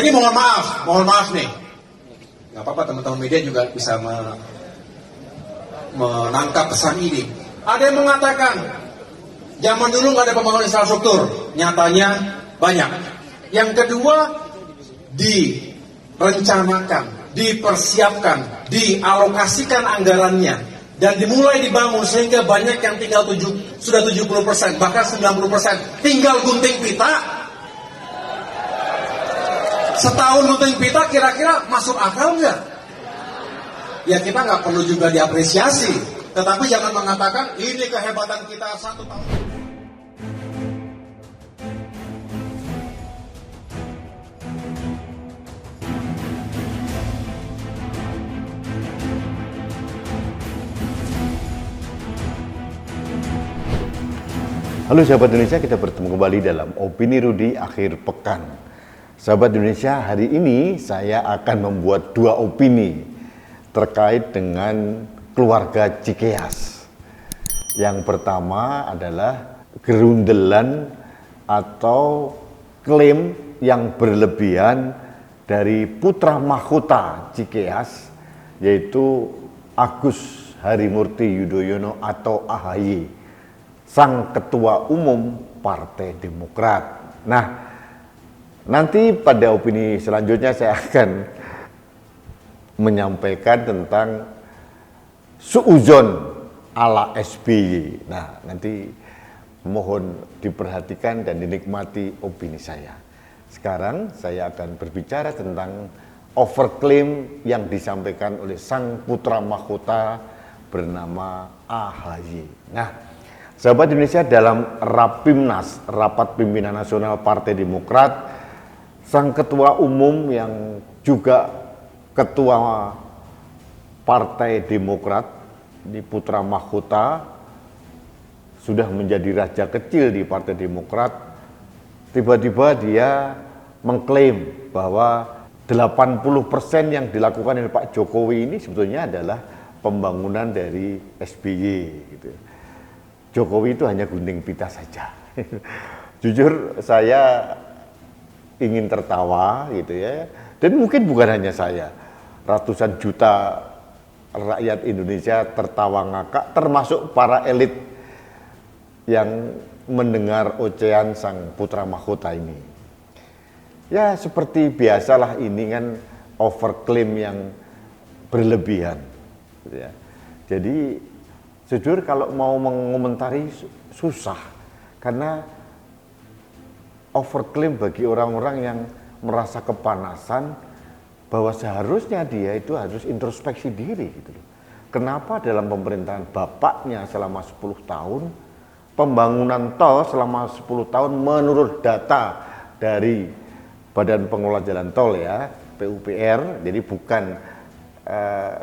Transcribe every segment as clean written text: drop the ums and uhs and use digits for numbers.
Jadi mohon maaf nih. Gak apa-apa teman-teman media juga bisa menangkap pesan ini. Ada yang mengatakan zaman dulu nggak ada pembangunan infrastruktur, nyatanya banyak. Yang kedua, direncanakan, dipersiapkan, dialokasikan anggarannya, dan dimulai dibangun sehingga banyak yang tinggal sudah 70%, bahkan 90%, tinggal gunting pita. Setahun gunting pita kira-kira masuk akal nggak? Ya kita nggak perlu juga diapresiasi, tetapi jangan mengatakan ini kehebatan kita 1 tahun. Halo sahabat Indonesia, kita bertemu kembali dalam Opini Rudi akhir pekan. Sahabat Indonesia, hari ini saya akan membuat 2 opini terkait dengan keluarga Cikeas. Yang pertama adalah gerundelan atau klaim yang berlebihan dari putra mahkota Cikeas, yaitu Agus Harimurti Yudhoyono atau AHY, sang ketua umum Partai Demokrat. Nah, nanti pada opini selanjutnya saya akan menyampaikan tentang suuzon ala SBY. Nah, nanti mohon diperhatikan dan dinikmati opini saya. Sekarang saya akan berbicara tentang overclaim yang disampaikan oleh sang putra mahkota bernama AHY. Nah, sahabat Indonesia, dalam Rapimnas, Rapat Pimpinan Nasional Partai Demokrat, sang ketua umum yang juga ketua Partai Demokrat, di putra mahkota, sudah menjadi raja kecil di Partai Demokrat. Tiba-tiba dia mengklaim bahwa 80% yang dilakukan oleh Pak Jokowi ini sebetulnya adalah pembangunan dari SBY gitu. Jokowi itu hanya gunting pita saja. Jujur saya ingin tertawa gitu ya. Dan mungkin bukan hanya saya. Ratusan juta rakyat Indonesia tertawa ngakak, termasuk para elit yang mendengar ocehan sang putra mahkota ini. Ya seperti biasalah, ini kan overclaim yang berlebihan gitu ya. Jadi jujur kalau mau mengomentari susah, karena overclaim bagi orang-orang yang merasa kepanasan bahwa seharusnya dia itu harus introspeksi diri gitu loh. Kenapa dalam pemerintahan bapaknya selama 10 tahun, pembangunan tol selama 10 tahun menurut data dari Badan Pengelola Jalan Tol ya, PUPR, jadi bukan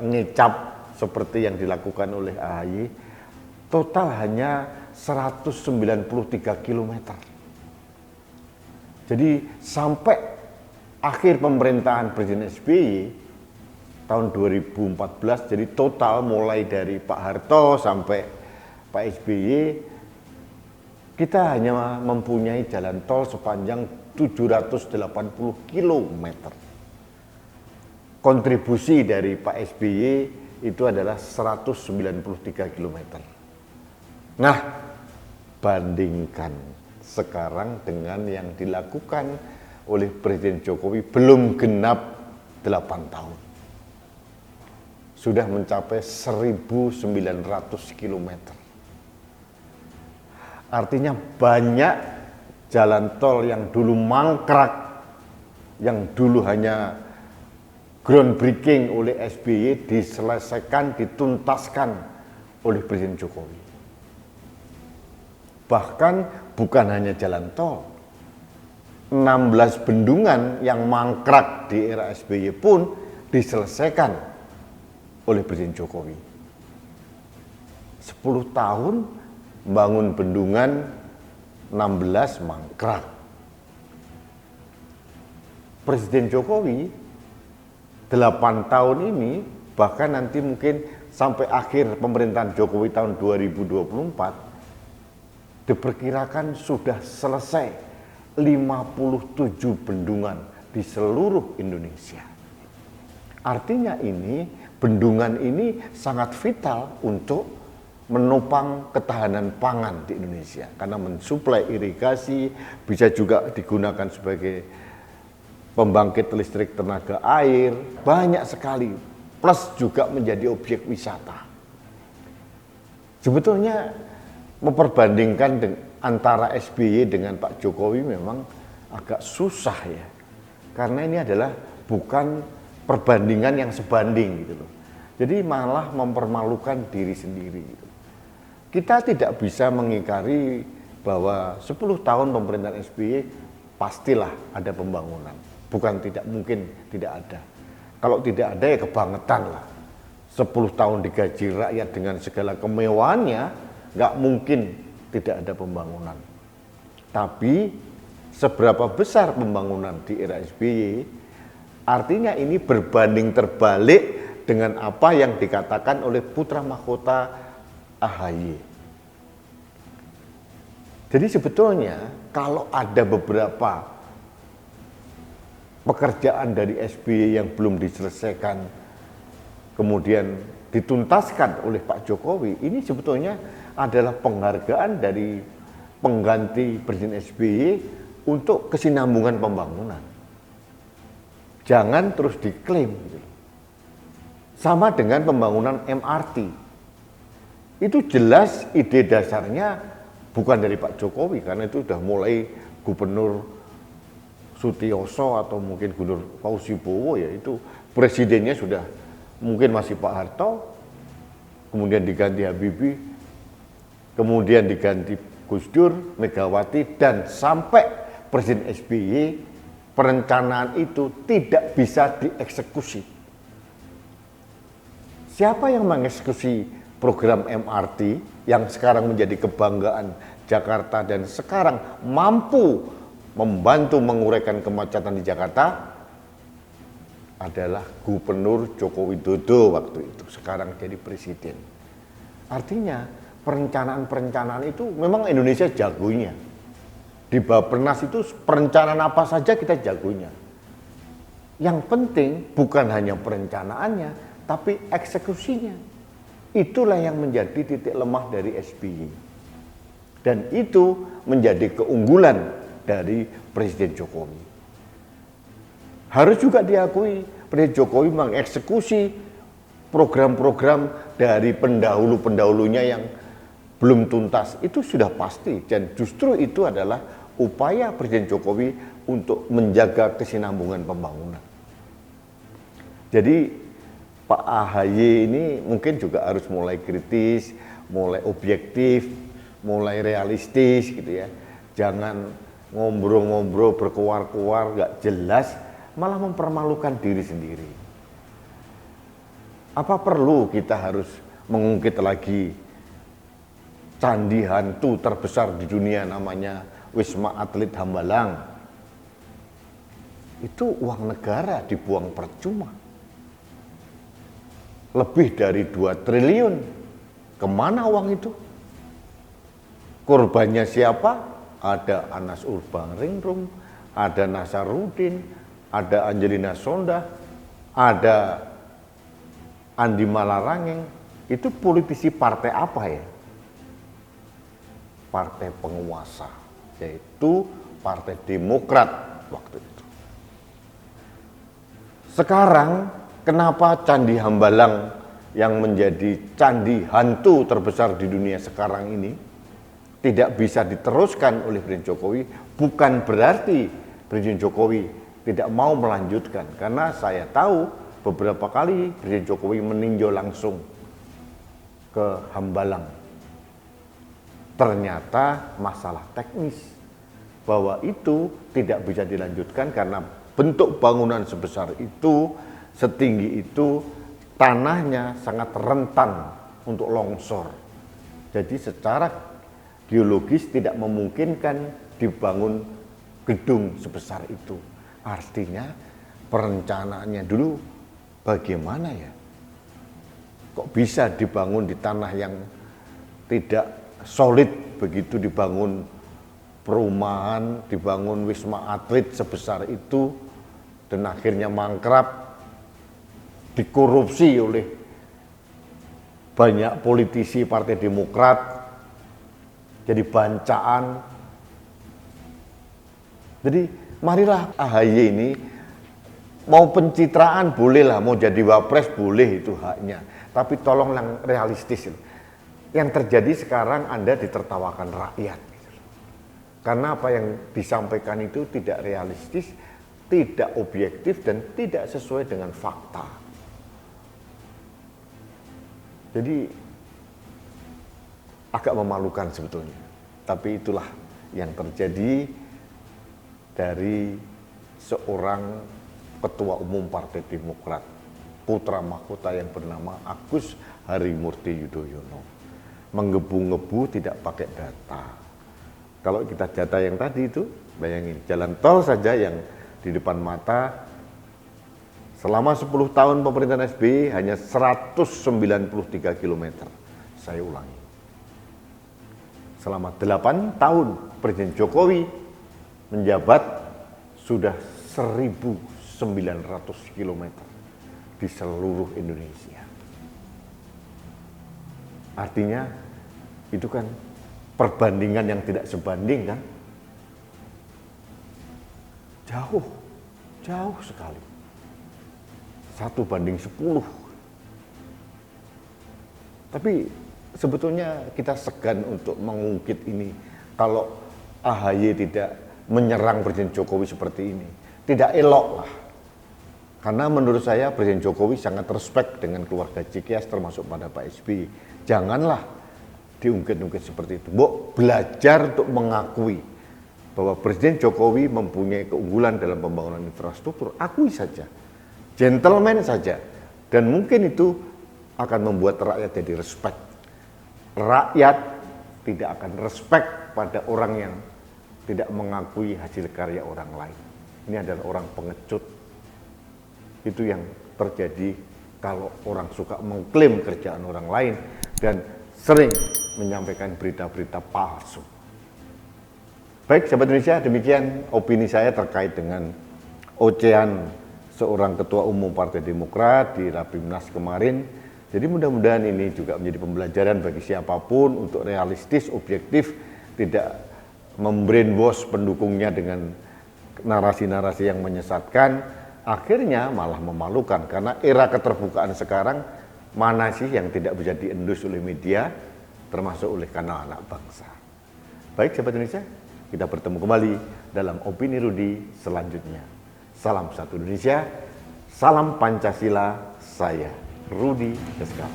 ngecap seperti yang dilakukan oleh AHY, total hanya 193 km. Jadi sampai akhir pemerintahan Presiden SBY tahun 2014, jadi total mulai dari Pak Harto sampai Pak SBY, kita hanya mempunyai jalan tol sepanjang 780 km. Kontribusi dari Pak SBY itu adalah 193 km. Nah, bandingkan sekarang dengan yang dilakukan oleh Presiden Jokowi belum genap 8 tahun. Sudah mencapai 1.900 km. Artinya banyak jalan tol yang dulu mangkrak, yang dulu hanya groundbreaking oleh SBY, diselesaikan, dituntaskan oleh Presiden Jokowi. Bahkan bukan hanya jalan tol, 16 bendungan yang mangkrak di era SBY pun diselesaikan oleh Presiden Jokowi. 10 tahun bangun bendungan, 16 mangkrak. Presiden Jokowi 8 tahun ini, bahkan nanti mungkin sampai akhir pemerintahan Jokowi tahun 2024, diperkirakan sudah selesai 57 bendungan di seluruh Indonesia. Artinya ini, bendungan ini sangat vital untuk menopang ketahanan pangan di Indonesia. Karena mensuplai irigasi, bisa juga digunakan sebagai pembangkit listrik tenaga air, banyak sekali. Plus juga menjadi objek wisata. Sebetulnya memperbandingkan antara SBY dengan Pak Jokowi memang agak susah ya. Karena ini adalah bukan perbandingan yang sebanding gitu loh. Jadi malah mempermalukan diri sendiri gitu. Kita tidak bisa mengingkari bahwa 10 tahun pemerintahan SBY pastilah ada pembangunan. Bukan tidak mungkin tidak ada. Kalau tidak ada ya kebangetan lah. 10 tahun digaji rakyat dengan segala kemewahannya, nggak mungkin tidak ada pembangunan. Tapi seberapa besar pembangunan di era SBY, artinya ini berbanding terbalik dengan apa yang dikatakan oleh putra mahkota AHY. Jadi sebetulnya kalau ada beberapa pekerjaan dari SBY yang belum diselesaikan, kemudian dituntaskan oleh Pak Jokowi, ini sebetulnya adalah penghargaan dari pengganti Presiden SBY untuk kesinambungan pembangunan. Jangan terus diklaim. Sama dengan pembangunan MRT. Itu jelas ide dasarnya bukan dari Pak Jokowi, karena itu sudah mulai Gubernur Sutioso atau mungkin Gubernur Fauzi Bowo, ya itu presidennya sudah mungkin masih Pak Harto, kemudian diganti Habibie, kemudian diganti Gus Dur, Megawati, dan sampai Presiden SBY, perencanaan itu tidak bisa dieksekusi. Siapa yang mengeksekusi program MRT yang sekarang menjadi kebanggaan Jakarta dan sekarang mampu membantu menguraikan kemacetan di Jakarta? Adalah Gubernur Joko Widodo waktu itu, sekarang jadi presiden. Artinya perencanaan-perencanaan itu memang Indonesia jagonya. Di Bappenas itu perencanaan apa saja kita jagonya. Yang penting bukan hanya perencanaannya, tapi eksekusinya. Itulah yang menjadi titik lemah dari SBY. Dan itu menjadi keunggulan dari Presiden Jokowi. Harus juga diakui, Presiden Jokowi mengeksekusi program-program dari pendahulu-pendahulunya yang belum tuntas. Itu sudah pasti, dan justru itu adalah upaya Presiden Jokowi untuk menjaga kesinambungan pembangunan. Jadi Pak AHY ini mungkin juga harus mulai kritis, mulai objektif, mulai realistis gitu ya. Jangan ngobrol-ngobrol berkuar-kuar nggak jelas, malah mempermalukan diri sendiri. Apa perlu kita harus mengungkit lagi candi hantu terbesar di dunia namanya Wisma Atlet Hambalang? Itu uang negara dibuang percuma. Lebih dari 2 triliun. Kemana uang itu? Korbannya siapa? Ada Anas Urbaningrum, ada Nasaruddin, ada Angelina Sonda, ada Andi Malarangeng. Itu politisi partai apa ya? Partai penguasa, yaitu Partai Demokrat waktu itu. Sekarang kenapa Candi Hambalang yang menjadi candi hantu terbesar di dunia sekarang ini tidak bisa diteruskan oleh Presiden Jokowi? Bukan berarti Presiden Jokowi tidak mau melanjutkan, karena saya tahu beberapa kali Presiden Jokowi meninjau langsung ke Hambalang. Ternyata masalah teknis bahwa itu tidak bisa dilanjutkan karena bentuk bangunan sebesar itu, setinggi itu, tanahnya sangat rentan untuk longsor. Jadi secara geologis tidak memungkinkan dibangun gedung sebesar itu. Artinya perencanaannya dulu bagaimana ya? Kok bisa dibangun di tanah yang tidak solid begitu, dibangun perumahan, dibangun Wisma Atlet sebesar itu, dan akhirnya mangkrap, dikorupsi oleh banyak politisi Partai Demokrat, jadi bancaan. Jadi marilah AHY ini mau pencitraan bolehlah, mau jadi wapres boleh, itu haknya. Tapi tolong yang realistis. Yang terjadi sekarang Anda ditertawakan rakyat. Karena apa yang disampaikan itu tidak realistis, tidak objektif, dan tidak sesuai dengan fakta. Jadi agak memalukan sebetulnya. Tapi itulah yang terjadi dari seorang Ketua Umum Partai Demokrat, putra mahkota yang bernama Agus Harimurti Yudhoyono. Menggebu-gebu tidak pakai data. Kalau kita data yang tadi itu, bayangin, jalan tol saja yang di depan mata selama 10 tahun pemerintahan SBY hanya 193 km. Saya ulangi. Selama 8 tahun Presiden Jokowi menjabat sudah 1.900 km di seluruh Indonesia. Artinya itu kan perbandingan yang tidak sebanding kan? Jauh sekali. 1:10. Tapi sebetulnya kita segan untuk mengungkit ini kalau AHY tidak menyerang Presiden Jokowi seperti ini. Tidak elok lah. Karena menurut saya Presiden Jokowi sangat respect dengan keluarga Cikeas termasuk pada Pak SBY. Janganlah diungkit-ungkit seperti itu. Belajar untuk mengakui bahwa Presiden Jokowi mempunyai keunggulan dalam pembangunan infrastruktur. Akui saja. Gentleman saja. Dan mungkin itu akan membuat rakyat jadi respect. Rakyat tidak akan respect pada orang yang tidak mengakui hasil karya orang lain. Ini adalah orang pengecut. Itu yang terjadi kalau orang suka mengklaim kerjaan orang lain dan sering menyampaikan berita-berita palsu. Baik, sahabat Indonesia, demikian opini saya terkait dengan ocehan seorang Ketua Umum Partai Demokrat di Rapimnas kemarin. Jadi mudah-mudahan ini juga menjadi pembelajaran bagi siapapun untuk realistis, objektif, tidak membrainwash pendukungnya dengan narasi-narasi yang menyesatkan. Akhirnya malah memalukan karena era keterbukaan sekarang mana sih yang tidak bisa diendus oleh media termasuk oleh kanal anak bangsa. Baik sahabat Indonesia, kita bertemu kembali dalam Opini Rudi selanjutnya. Salam satu Indonesia, salam Pancasila, saya Rudi Keskal.